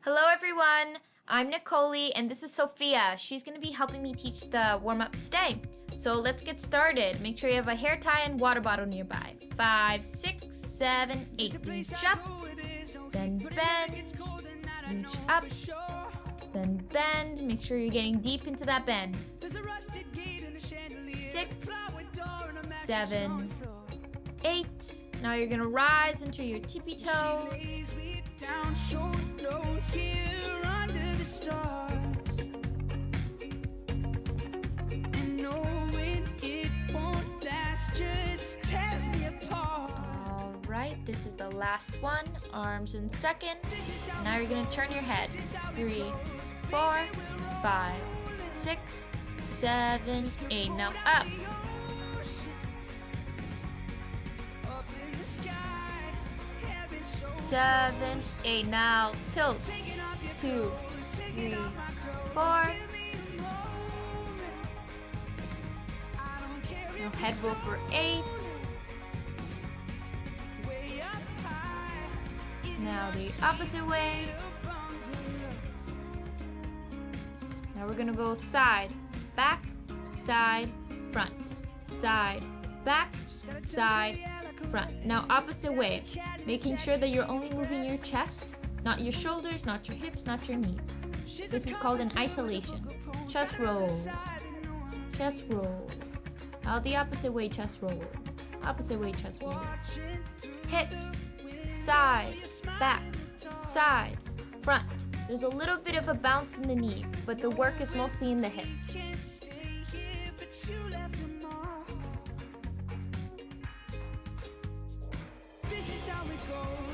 Hello everyone, I'm Nicoly and this is Sofia. She's going to be helping me teach the warm-up today. So let's get started. Make sure you have a hair tie and water bottle nearby. 5, 6, 7, 8. Reach up, then bend, reach up, then bend. Make sure you're getting deep into that bend. 6, 7, 8. Now you're going to rise into your tippy toes. Alright, this is the last one. Arms in second. Now you're going to turn your head. 3, 4, 5, 6, 7, 8. Now up. 7, 8. Now tilt. 2, 3, 4. Now head roll for 8. Now the opposite way. Now we're gonna go side, back, side, front, side, back, side, front. Now opposite way, making sure that you're only moving your chest, not your shoulders, not your hips, not your knees. This is called an isolation. Chest roll, chest roll. Now the opposite way, chest roll. Opposite way, chest roll. Hips, side, back, side, front. There's a little bit of a bounce in the knee, but the work is mostly in the hips.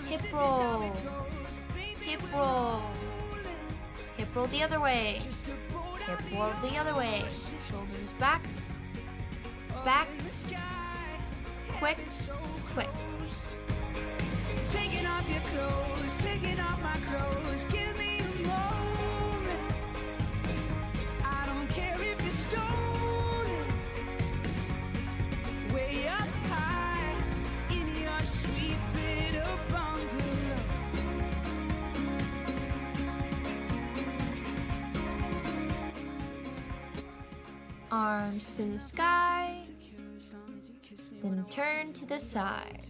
Hip roll, hip roll, hip roll the other way, hip roll the other way, shoulders back, back, quick, quick. Taking off your clothes, taking off my clothes, give me a moment. I don't care if you're stolen, way up high in your sweet little bungalow. Arms to the sky, then turn to the side.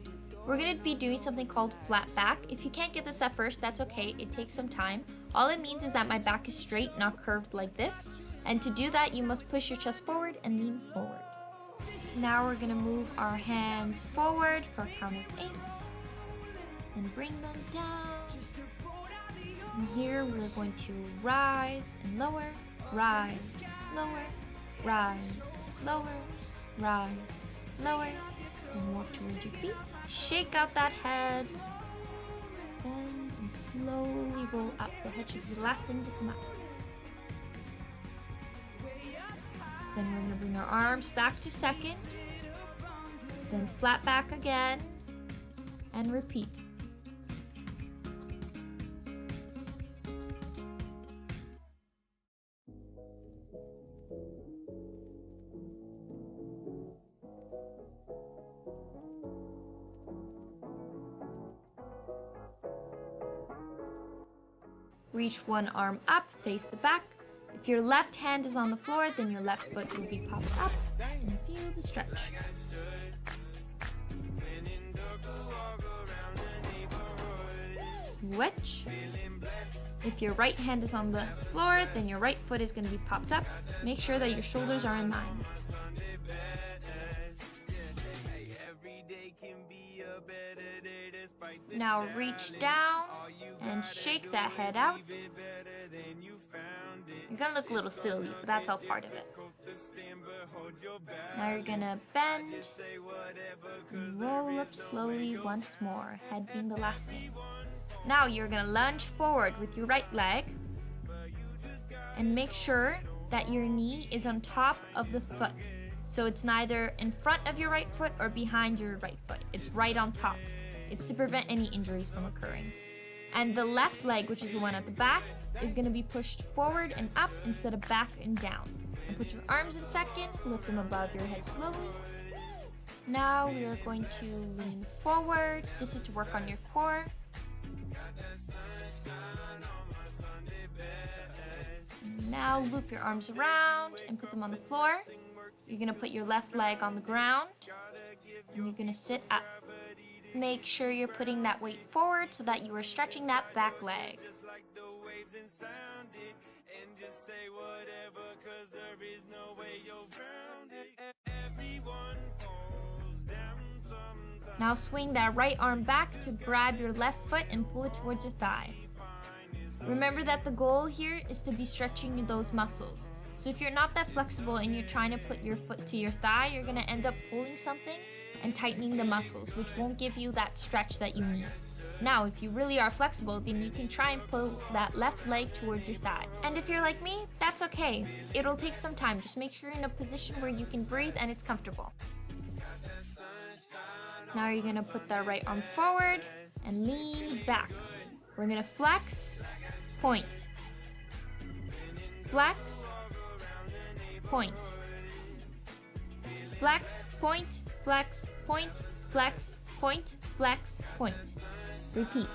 We're going to be doing something called flat back. If you can't get this at first, that's okay. It takes some time. All it means is that my back is straight, not curved like this. And to do that, you must push your chest forward and lean forward. Now we're going to move our hands forward for a count of 8. And bring them down. And here we're going to rise and lower, rise, lower, rise, lower, rise, lower. Then walk towards your feet. Shake out that head. Bend and slowly roll up. The head should be the last thing to come out. Then we're going to bring our arms back to second. Then flat back again. And repeat. Reach one arm up, face the back. If your left hand is on the floor, then your left foot will be popped up and feel the stretch. Switch. If your right hand is on the floor, then your right foot is going to be popped up. Make sure that your shoulders are in line. Now reach down and shake that head out. You're gonna look a little silly, but that's all part of it. Now you're gonna bend and roll up slowly once more, head being the last thing. Now you're gonna lunge forward with your right leg and make sure that your knee is on top of the foot. So it's neither in front of your right foot or behind your right foot. It's right on top. It's to prevent any injuries from occurring. And the left leg, which is the one at the back, is going to be pushed forward and up instead of back and down. And put your arms in second, lift them above your head slowly. Now we are going to lean forward. This is to work on your core. Now loop your arms around and put them on the floor. You're gonna put your left leg on the ground and you're gonna sit up. Make sure you're putting that weight forward so that you are stretching that back leg. Now swing that right arm back to grab your left foot and pull it towards your thigh. Remember that the goal here is to be stretching those muscles. So if you're not that flexible and you're trying to put your foot to your thigh, you're going to end up pulling something and tightening the muscles, which won't give you that stretch that you need. Now, if you really are flexible, then you can try and pull that left leg towards your thigh. And if you're like me, that's okay. It'll take some time. Just make sure you're in a position where you can breathe and it's comfortable. Now you're gonna put that right arm forward and lean back. We're gonna flex, point. Flex, point. Flex, point, flex, point, flex, point, flex, point. Repeat.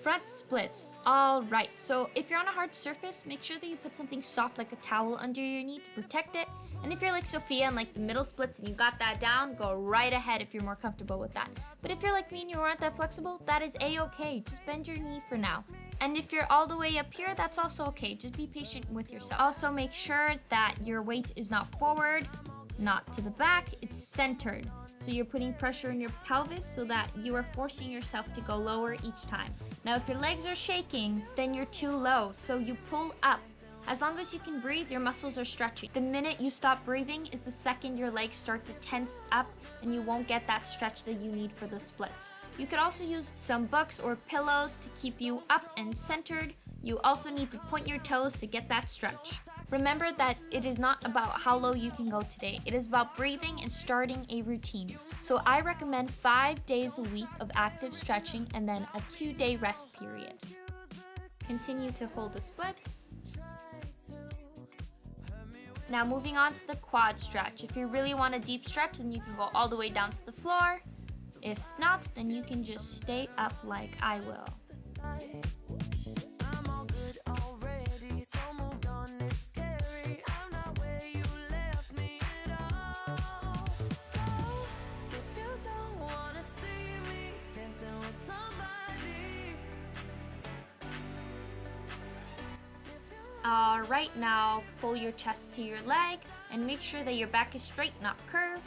Front splits. Alright, so if you're on a hard surface, make sure that you put something soft like a towel under your knee to protect it. And if you're like Sophia and like the middle splits and you got that down, go right ahead if you're more comfortable with that. But if you're like me and you aren't that flexible, that is a-okay. Just bend your knee for now. And if you're all the way up here, that's also okay. Just be patient with yourself. Also make sure that your weight is not forward, not to the back, it's centered. So you're putting pressure in your pelvis so that you are forcing yourself to go lower each time. Now if your legs are shaking, then you're too low, so you pull up. As long as you can breathe, your muscles are stretching. The minute you stop breathing is the second your legs start to tense up and you won't get that stretch that you need for the splits. You could also use some books or pillows to keep you up and centered. You also need to point your toes to get that stretch. Remember that it is not about how low you can go today. It is about breathing and starting a routine. So I recommend 5 days a week of active stretching and then a 2-day rest period. Continue to hold the splits. Now moving on to the quad stretch. If you really want a deep stretch, then you can go all the way down to the floor. If not, then you can just stay up like I will. Alright, now pull your chest to your leg and make sure that your back is straight, not curved.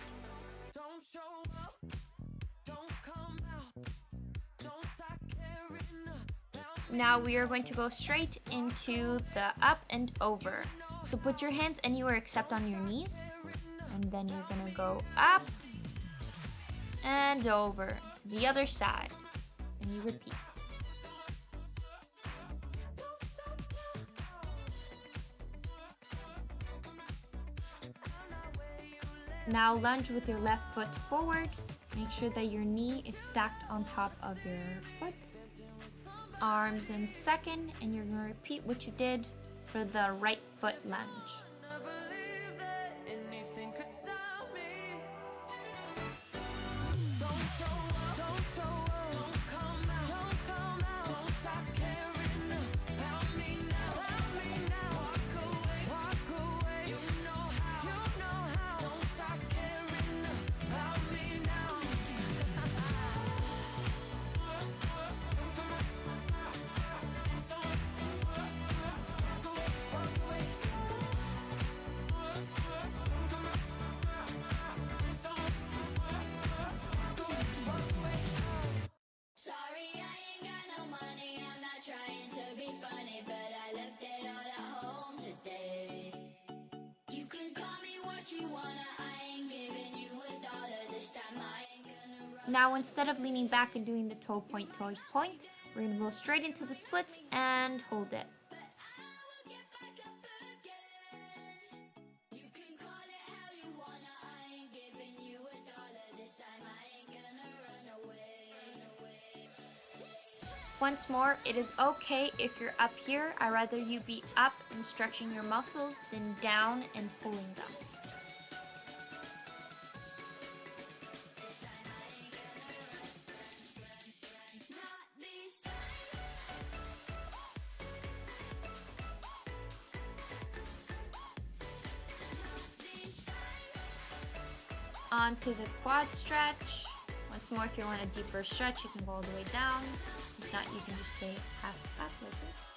Now we are going to go straight into the up and over. So put your hands anywhere except on your knees. And then you're gonna go up and over to the other side. And you repeat. Now lunge with your left foot forward. Make sure that your knee is stacked on top of your foot. Arms in second, and you're going to repeat what you did for the right foot lunge. Now instead of leaning back and doing the toe point, we're going to go straight into the splits and hold it. Once more, it is okay if you're up here. I'd rather you be up and stretching your muscles than down and pulling them. onto the quad stretch. Once more, if you want a deeper stretch, you can go all the way down. If not, you can just stay half back like this.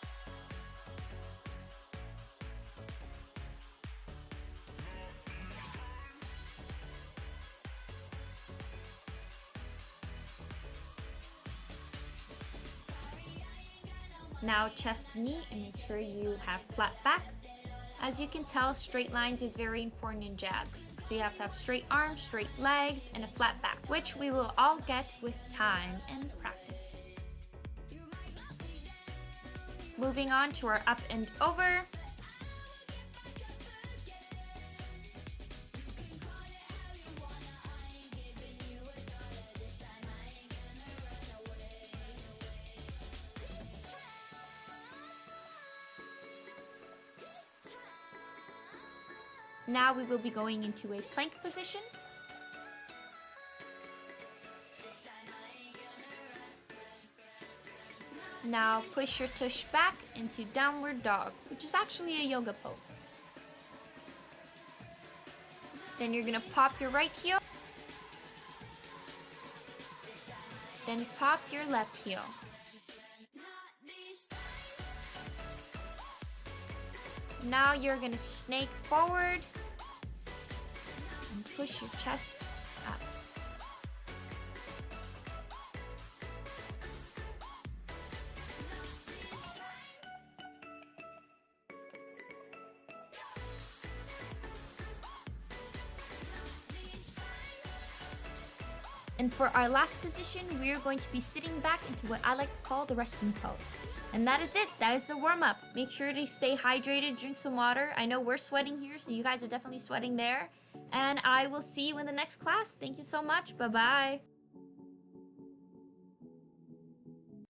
Now chest to knee, and make sure you have flat back. As you can tell, straight lines is very important in jazz. So you have to have straight arms, straight legs, and a flat back, which we will all get with time and practice. Moving on to our up and over. Now we will be going into a plank position. Now push your tush back into downward dog, which is actually a yoga pose. Then you're gonna pop your right heel. Then pop your left heel. Now you're gonna snake forward and push your chest up. And for our last position, we are going to be sitting back into what I like to call the resting pose. And that is it. That is the warm-up. Make sure to stay hydrated, drink some water. I know we're sweating here, so you guys are definitely sweating there. And I will see you in the next class. Thank you so much. Bye-bye.